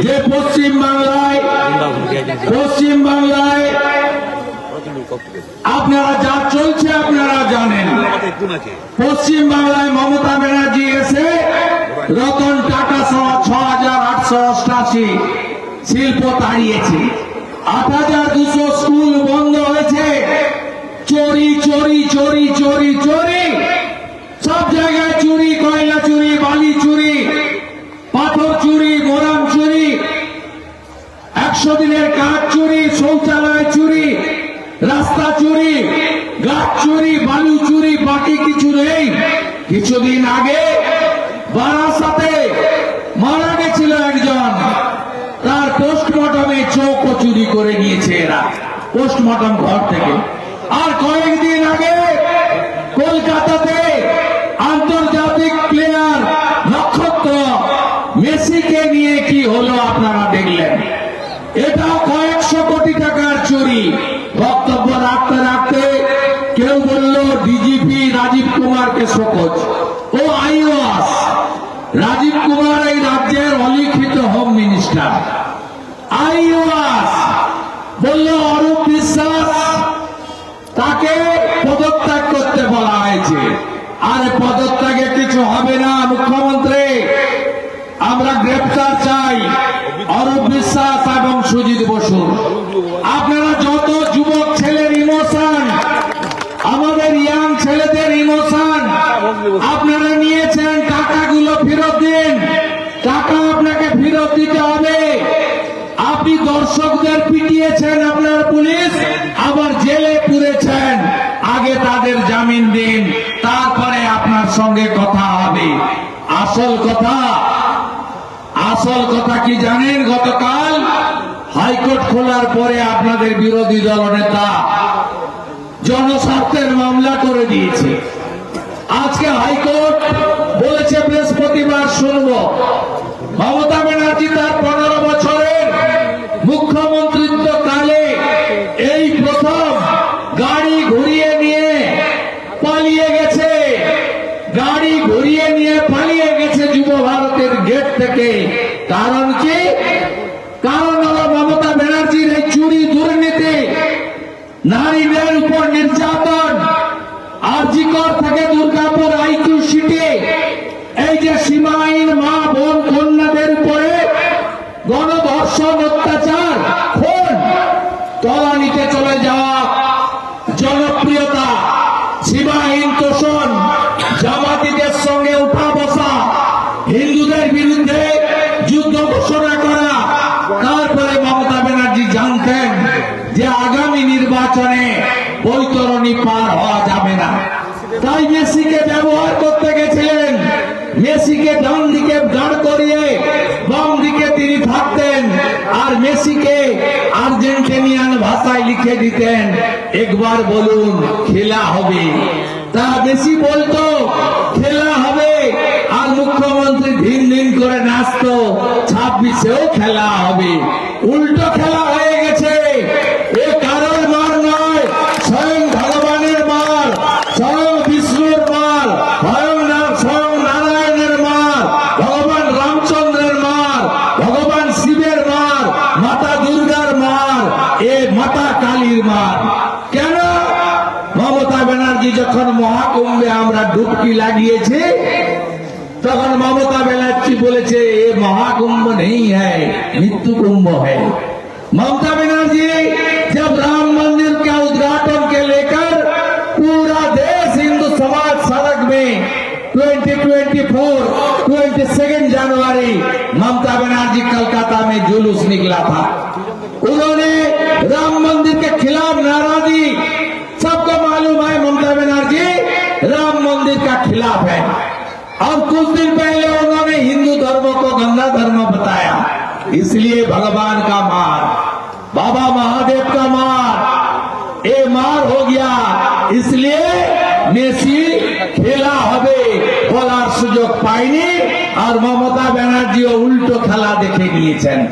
যে পশ্চিম বাংলায় আপনারা যা চলছে আপনারা জানেন। পশ্চিম বাংলায় মমতা ব্যানার্জি এসে রতন টাটা সহ ৬,৮৮৮ শিল্প তাড়িয়েছে, ৮,২০০ স্কুল বন্ধ হয়েছে, চোরি চোরি চোরি চোরি চোরি, সব জায়গায় চুরি, কয়লা চুরি, বালি চুরি, পাথর চুরি, মোরাম চুরি, ১০০ দিনের কাজ চুরি, শৌচালয় চুরি, রাস্তা চুরি, গাছ চুরি, বালু চুরি, বাকি কিছু নেই। কিছুদিন আগে বারাসাতে মারা গেছিল একজন, তার পোস্টমর্টমে চৌকো চুরি করে নিয়েছে এরা পোস্টমর্টম ঘর থেকে। আর কয়েকদিন আগে কলকাতাতে আন্তর্জাতিক প্লেয়ার নক্ষত্র মেসিকে নিয়ে কি হলো আপনারা দেখলেন। এটা কয়েকশো কোটি টাকার চুরি। বক্তব্য রাখতে রাখতে কেউ বলল ডিজিপি রাজীব কুমারকে শোকজ। ও আইওয়াস রাজীব কুমার এই রাজ্যের অলিখিত হোম মিনিস্টার। আইওয়াস বলল অরূপ বিশ্বাস তাকে পদত্যাগ করতে বলা হয়েছে। আর পদত্যাগে কিছু হবে না মুখ্যমন্ত্রী, আমরা গ্রেপ্তার চাই অরূপ বিশ্বাস এবং সুজিত বসু। আপনারা যত যুবক ছেলের ইমোশন, আমাদের ইয়াং ছেলেদের ইমোশন আপনারা নিয়েছেন, টাকাগুলো ফেরত দিন। টাকা আপনাকে ফেরত দিতে হবে। আপনি দর্শকদের পিটিয়েছেন আপনার পুলিশ, আবার জেলে পুরেছেন। আগে তাদের জামিন দিন, তারপরে আপনার সঙ্গে কথা হবে। আসল কথা কি জানেন? গতকাল হাইকোর্ট খোলার পরে আপনাদের বিরোধী দলনেতা জনস্বার্থের মামলা করে দিয়েছে। আজকে হাইকোর্ট বলেছে বৃহস্পতিবার শুনব। মমতা ব্যানার্জি তার 15 বছরের মুখ্যমন্ত্রিত্ব কালে এই প্রথম গাড়ি ঘুরিয়ে নিয়ে পালিয়ে গেছে, যুব ভারতের গেট থেকে। কারণ কি? কারণ হলো মমতা ব্যানার্জির এই চুরি, দুর্নীতি, নারীদের উপর নির্যাতন, আরজিকর থেকে দুর্গাপুর আইকিউ সিটি, এই যে সীমাহীন মা বোন কন্যাদের উপরে গণধর্ষণ, অত্যাচার, খুন, তলানিতে চলে যাওয়া জনপ্রিয়তা, সীমাহীন তোষণ, জামাতিদের সঙ্গে উঠা বসা, হিন্দুদের বিরুদ্ধে যুদ্ধ ঘোষণা করা। তারপরে মমতা ব্যানার্জি জানতেন যে আগামী নির্বাচনে বৈতরণী পার হওয়া যাবে না, তাই মেসিকে ব্যবহার করতে গেছিলেন। মেসিকে ডান দিকে দাঁড় করিয়ে বাম দিকে তিনি থাকতেন, আর মেসিকে আর্জেন্টিনিয়ান ভাষায় লিখে দিতেন, একবার বলুন খেলা হবে। তা মেসি বলতো খেলা হবে, আর মুখ্যমন্ত্রী দিন দিন করে নাচতো 26-এও খেলা হবে। উল্টো খেলা হয়ে গেছে। এ কারোর মার নয়, স্বয়ং ভগবানের মার, স্বয়ং বিষ্ণুর মার, স্বয়ং নারায়ণের মার, ভগবান রামচন্দ্রের মার, ভগবান শিবের মার, মাতা দুর্গার মার, এ মাতা কালীর মার। কেন? মমতা ব্যানার্জি যখন মহাকুম্ভে আমরা ডুবকি লাগিয়েছি, তখন ममता बनर्जी बोले ये महाकुंभ नहीं है, मृत्यु कुंभ है। ममता बनर्जी जब राम मंदिर के उद्घाटन के लेकर पूरा देश हिंदू समाज सड़क में 22 जनवरी ममता बनर्जी कलकत्ता में जुलूस निकला था। उन्होंने राम मंदिर के खिलाफ नारा दी। सबको मालूम है ममता बनर्जी राम मंदिर का खिलाफ है। और कुछ दिन पहले उन्होंने हिंदू धर्म को गंदा धर्म बताया, इसलिए भगवान का मार, बाबा महादेव का मार, ये मार हो गया। इसलिए मेसी खेला হবে বলার সুযোগ পায়নি, আর মমতা ব্যানার্জি উল্টো খেলা দেখে নিয়েছেন।